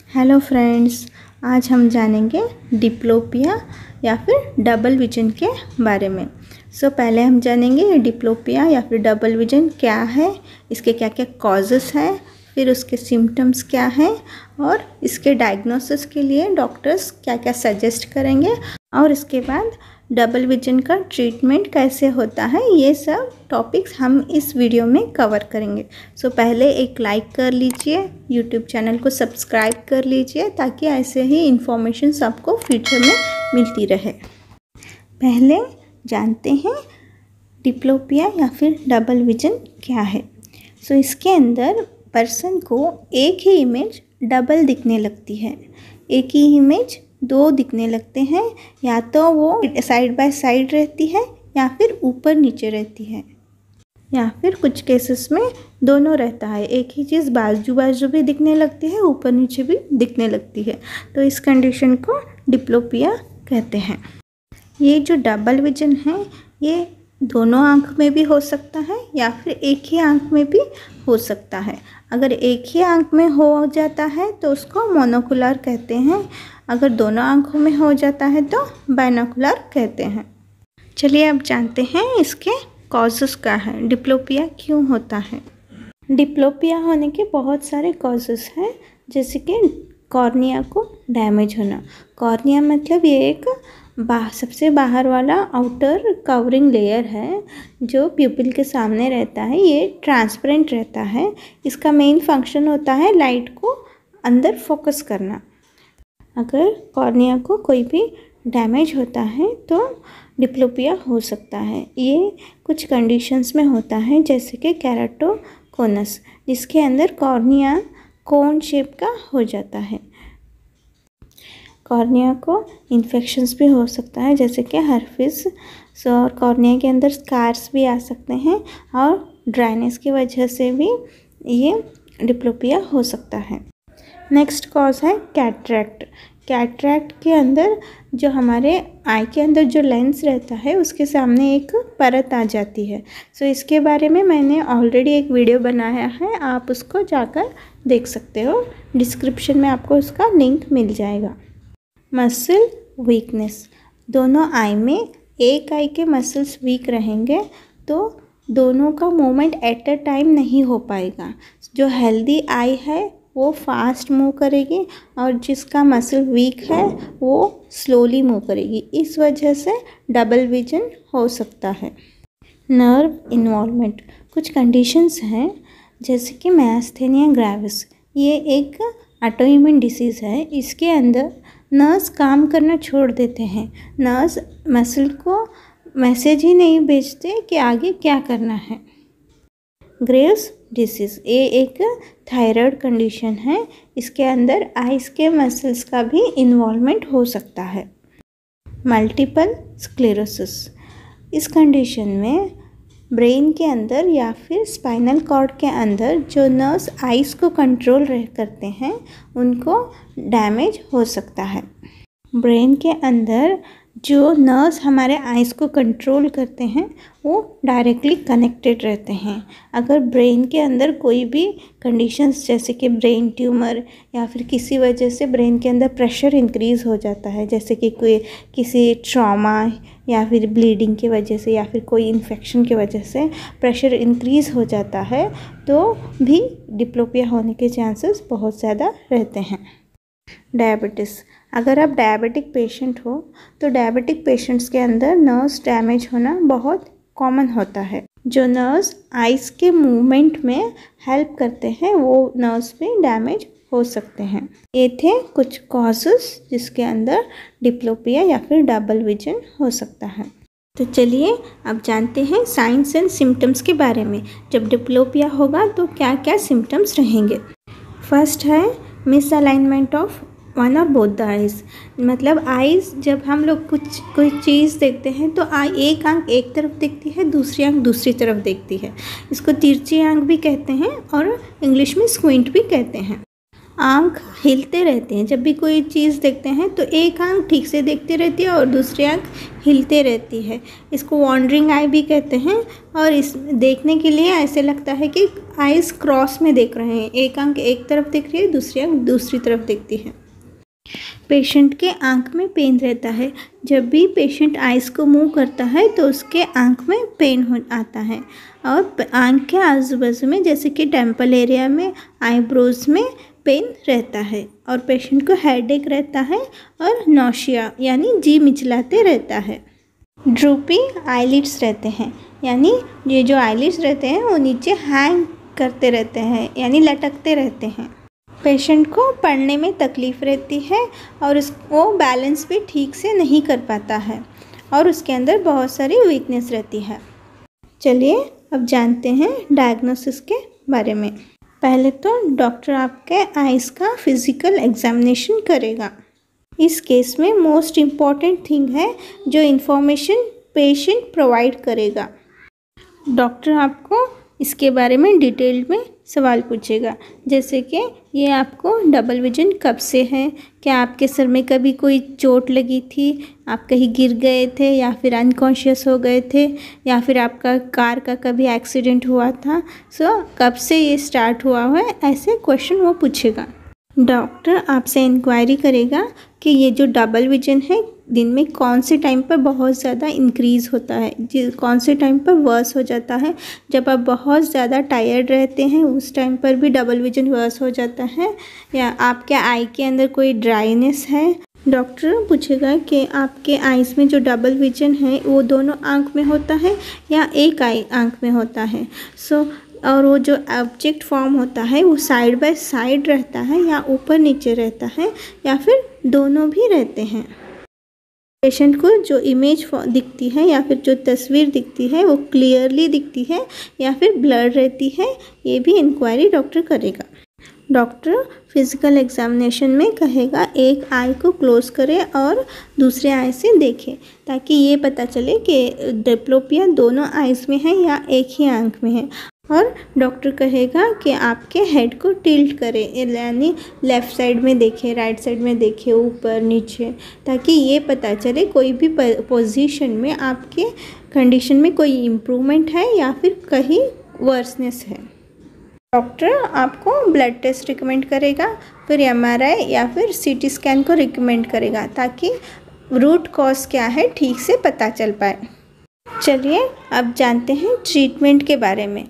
Hello friends, आज हम जानेंगे डिप्लोपिया या फिर डबल विजन के बारे में। पहले हम जानेंगे डिप्लोपिया या फिर डबल विजन क्या है, इसके क्या क्या कॉजेस हैं, फिर उसके सिम्टम्स क्या हैं और इसके डायग्नोसिस के लिए डॉक्टर्स क्या क्या सजेस्ट करेंगे और इसके बाद डबल विजन का ट्रीटमेंट कैसे होता है। ये सब टॉपिक्स हम इस वीडियो में कवर करेंगे। पहले एक लाइक कर लीजिए, यूट्यूब चैनल को सब्सक्राइब कर लीजिए ताकि ऐसे ही इंफॉर्मेशन आपको फ्यूचर में मिलती रहे। पहले जानते हैं डिप्लोपिया या फिर डबल विजन क्या है। इसके अंदर पर्सन को एक ही इमेज डबल दिखने लगती है, एक ही इमेज दो दिखने लगते हैं, या तो वो साइड बाय साइड रहती है या फिर ऊपर नीचे रहती है, या फिर कुछ केसेस में दोनों रहता है, एक ही चीज़ बाजू बाजू भी दिखने लगती है, ऊपर नीचे भी दिखने लगती है। तो इस कंडीशन को डिप्लोपिया कहते हैं। ये जो डबल विजन है ये दोनों आँख में भी हो सकता है या फिर एक ही आँख में भी हो सकता है। अगर एक ही आँख में हो जाता है तो उसको मोनोकुलर कहते हैं, अगर दोनों आँखों में हो जाता है तो बाइनोकुलर कहते हैं। चलिए अब जानते हैं इसके कॉजेस क्या है, डिप्लोपिया क्यों होता है। डिप्लोपिया होने के बहुत सारे कॉजेस हैं, जैसे कि कॉर्निया को डैमेज होना। कॉर्निया मतलब ये एक सबसे बाहर वाला आउटर कवरिंग लेयर है जो प्यूपिल के सामने रहता है। ये ट्रांसपेरेंट रहता है, इसका मेन फंक्शन होता है लाइट को अंदर फोकस करना। अगर कॉर्निया को कोई भी डैमेज होता है तो डिप्लोपिया हो सकता है। ये कुछ कंडीशंस में होता है, जैसे कि केराटोकोनस, जिसके अंदर कॉर्निया कोन शेप का हो जाता है। कॉर्निया को इन्फेक्शंस भी हो सकता है, जैसे कि हर्पिस, और कॉर्निया के अंदर स्कार्स भी आ सकते हैं और ड्राइनेस की वजह से भी ये डिप्लोपिया हो सकता है। नेक्स्ट कॉज है कैटरैक्ट। कैटरैक्ट के अंदर जो हमारे आई के अंदर जो लेंस रहता है उसके सामने एक परत आ जाती है। इसके बारे में मैंने ऑलरेडी एक वीडियो बनाया है, आप उसको जाकर देख सकते हो, डिस्क्रिप्शन में आपको उसका लिंक मिल जाएगा। मसल वीकनेस, दोनों आई में एक आई के मसल्स वीक रहेंगे तो दोनों का मूवमेंट एट अ टाइम नहीं हो पाएगा। जो हेल्दी आई है वो फास्ट मूव करेगी और जिसका मसल वीक है वो स्लोली मूव करेगी, इस वजह से डबल विजन हो सकता है। नर्व इन्वॉल्वमेंट, कुछ कंडीशंस हैं जैसे कि मायस्थेनिया ग्रेविस, ये एक ऑटोइम्यून डिसीज़ है। इसके अंदर नर्व्स काम करना छोड़ देते हैं, नर्व्स मसल को मैसेज ही नहीं भेजते कि आगे क्या करना है। ग्रेव्स डिसीज़, ये एक थायराइड कंडीशन है, इसके अंदर आइज़ के मसल्स का भी इन्वॉल्वमेंट हो सकता है। मल्टीपल स्क्लेरोसिस, इस कंडीशन में ब्रेन के अंदर या फिर स्पाइनल कॉर्ड के अंदर जो नर्व्स आइज़ को कंट्रोल करते हैं उनको डैमेज हो सकता है। ब्रेन के अंदर जो नर्व्स हमारे आइज़ को कंट्रोल करते हैं वो डायरेक्टली कनेक्टेड रहते हैं। अगर ब्रेन के अंदर कोई भी कंडीशंस जैसे कि ब्रेन ट्यूमर या फिर किसी वजह से ब्रेन के अंदर प्रेशर इंक्रीज़ हो जाता है, जैसे कि कोई किसी ट्रॉमा या फिर ब्लीडिंग की वजह से या फिर कोई इन्फेक्शन की वजह से प्रेशर इंक्रीज़ हो जाता है, तो भी डिप्लोपिया होने के चांसेस बहुत ज़्यादा रहते हैं। डायबिटीज़, अगर आप डायबिटिक पेशेंट हो तो डायबिटिक पेशेंट्स के अंदर नर्व्स डैमेज होना बहुत कॉमन होता है। जो नर्व्स आइज़ के मूवमेंट में हेल्प करते हैं वो नर्व्स भी डैमेज हो सकते हैं। ये थे कुछ कॉजेस जिसके अंदर डिप्लोपिया या फिर डबल विजन हो सकता है। तो चलिए अब जानते हैं साइंस एंड सिम्टम्स के बारे में। जब डिप्लोपिया होगा तो क्या क्या सिम्टम्स रहेंगे। फर्स्ट है मिसअलाइनमेंट ऑफ वन और बोथ द आइज़, मतलब आइज़ जब हम लोग कोई चीज़ देखते हैं तो एक आंख एक तरफ देखती है, दूसरी आंख दूसरी तरफ देखती है। इसको तिरछी आंख भी कहते हैं और इंग्लिश में स्क्विंट भी कहते हैं। आँख हिलते रहते हैं। जब भी कोई चीज़ देखते हैं तो एक आँख ठीक से देखती रहती है और दूसरी आँख हिलते रहती है। इसको वॉन्डरिंग आई भी कहते हैं। और इस देखने के लिए ऐसे लगता है कि आइज़ क्रॉस में देख रहे हैं, एक आँख एक तरफ देख रही है, दूसरी आँख दूसरी तरफ देखती है। पेशेंट के आँख में पेन रहता है। जब भी पेशेंट आइज़ को मूव करता है तो उसके आँख में पेन हो आता है। और आँख के आजू बाजू में जैसे कि टेम्पल एरिया में, आईब्रोज में पेन रहता है। और पेशेंट को हेडेक रहता है और नौशिया यानी जी मिचलाते रहता है। ड्रूपी आईलिड्स रहते हैं, यानी ये जो आईलिड्स रहते हैं वो नीचे हैंग करते रहते हैं, यानी लटकते रहते हैं। पेशेंट को पढ़ने में तकलीफ़ रहती है और वो बैलेंस भी ठीक से नहीं कर पाता है और उसके अंदर बहुत सारी वीकनेस रहती है। चलिए अब जानते हैं डायग्नोसिस के बारे में। पहले तो डॉक्टर आपके आइज़ का फिज़िकल एग्जामिनेशन करेगा। इस केस में मोस्ट इम्पॉर्टेंट थिंग है जो इन्फॉर्मेशन पेशेंट प्रोवाइड करेगा। डॉक्टर आपको इसके बारे में डिटेल में सवाल पूछेगा, जैसे कि ये आपको डबल विजन कब से है, क्या आपके सर में कभी कोई चोट लगी थी, आप कहीं गिर गए थे या फिर अनकॉन्शियस हो गए थे, या फिर आपका कार का कभी एक्सीडेंट हुआ था, कब से ये स्टार्ट हुआ है, ऐसे क्वेश्चन वो पूछेगा। डॉक्टर आपसे इंक्वायरी करेगा कि ये जो डबल विजन है दिन में कौन से टाइम पर बहुत ज़्यादा इंक्रीज़ होता है, कौन से टाइम पर वर्स हो जाता है। जब आप बहुत ज़्यादा टायर्ड रहते हैं उस टाइम पर भी डबल विजन वर्स हो जाता है, या आपके आई के अंदर कोई ड्राइनेस है। डॉक्टर पूछेगा कि आपके आइज़ में जो डबल विजन है वो दोनों आँख में होता है या एक आँख में होता है। और वो जो ऑब्जेक्ट फॉर्म होता है वो साइड बाय साइड रहता है या ऊपर नीचे रहता है या फिर दोनों भी रहते हैं। पेशेंट को जो इमेज दिखती है या फिर जो तस्वीर दिखती है वो क्लियरली दिखती है या फिर ब्लर रहती है, ये भी इंक्वायरी डॉक्टर करेगा। डॉक्टर फिज़िकल एग्जामिनेशन में कहेगा एक आई को क्लोज करे और दूसरे आई से देखे, ताकि ये पता चले कि डिप्लोपिया दोनों आइज़ में है या एक ही आँख में है। और डॉक्टर कहेगा कि आपके हेड को टिल्ट करे, यानी लेफ़्ट साइड में देखे, राइट साइड में देखे, ऊपर नीचे, ताकि ये पता चले कोई भी पोजीशन में आपके कंडीशन में कोई इम्प्रूवमेंट है या फिर कहीं वर्सनेस है। डॉक्टर आपको ब्लड टेस्ट रिकमेंड करेगा, फिर एमआरआई या फिर सीटी स्कैन को रिकमेंड करेगा, ताकि रूट कॉज क्या है ठीक से पता चल पाए। चलिए अब जानते हैं ट्रीटमेंट के बारे में।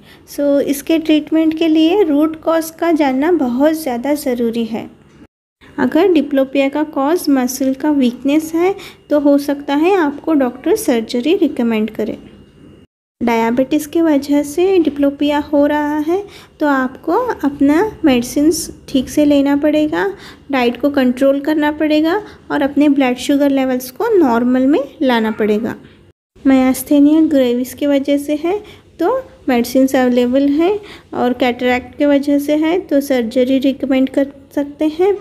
इसके ट्रीटमेंट के लिए रूट कॉज का जानना बहुत ज़्यादा ज़रूरी है। अगर डिप्लोपिया का कॉज मसल का वीकनेस है तो हो सकता है आपको डॉक्टर सर्जरी रिकमेंड करे। डायबिटीज़ की वजह से डिप्लोपिया हो रहा है तो आपको अपना मेडिसिन्स ठीक से लेना पड़ेगा, डाइट को कंट्रोल करना पड़ेगा और अपने ब्लड शुगर लेवल्स को नॉर्मल में लाना पड़ेगा। मायस्थेनिया ग्रेविस की वजह से है तो मेडिसिन्स अवेलेबल हैं, और कैटरैक्ट की वजह से है तो सर्जरी रिकमेंड कर सकते हैं,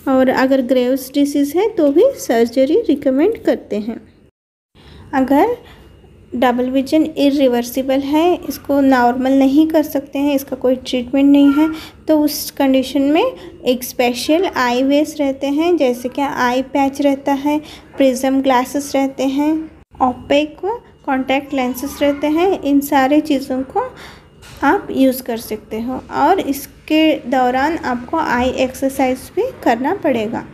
और अगर ग्रेव्स डिसीज़ है तो भी सर्जरी रिकमेंड करते हैं। अगर डबल विजन इरिवर्सिबल है, इसको नॉर्मल नहीं कर सकते हैं, इसका कोई ट्रीटमेंट नहीं है, तो उस कंडीशन में एक स्पेशल आई वेस रहते हैं, जैसे कि आई पैच रहता है, प्रिज्म ग्लासेस रहते हैं, ओपेक कॉन्टैक्ट लेंसेस रहते हैं। इन सारे चीज़ों को आप यूज़ कर सकते हो और इसके दौरान आपको आई एक्सरसाइज भी करना पड़ेगा।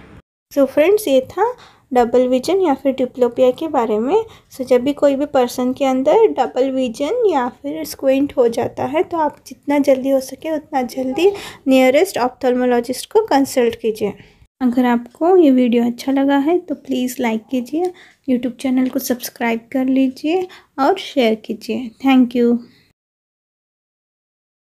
फ्रेंड्स, ये था डबल विजन या फिर डिप्लोपिया के बारे में। जब भी कोई भी पर्सन के अंदर डबल विजन या फिर स्क्विंट हो जाता है तो आप जितना जल्दी हो सके उतना जल्दी नियरेस्ट ऑप्थेल्मोलॉजिस्ट को कंसल्ट कीजिए। अगर आपको ये वीडियो अच्छा लगा है तो प्लीज़ लाइक कीजिए, यूट्यूब चैनल को सब्सक्राइब कर लीजिए और शेयर कीजिए। Thank you.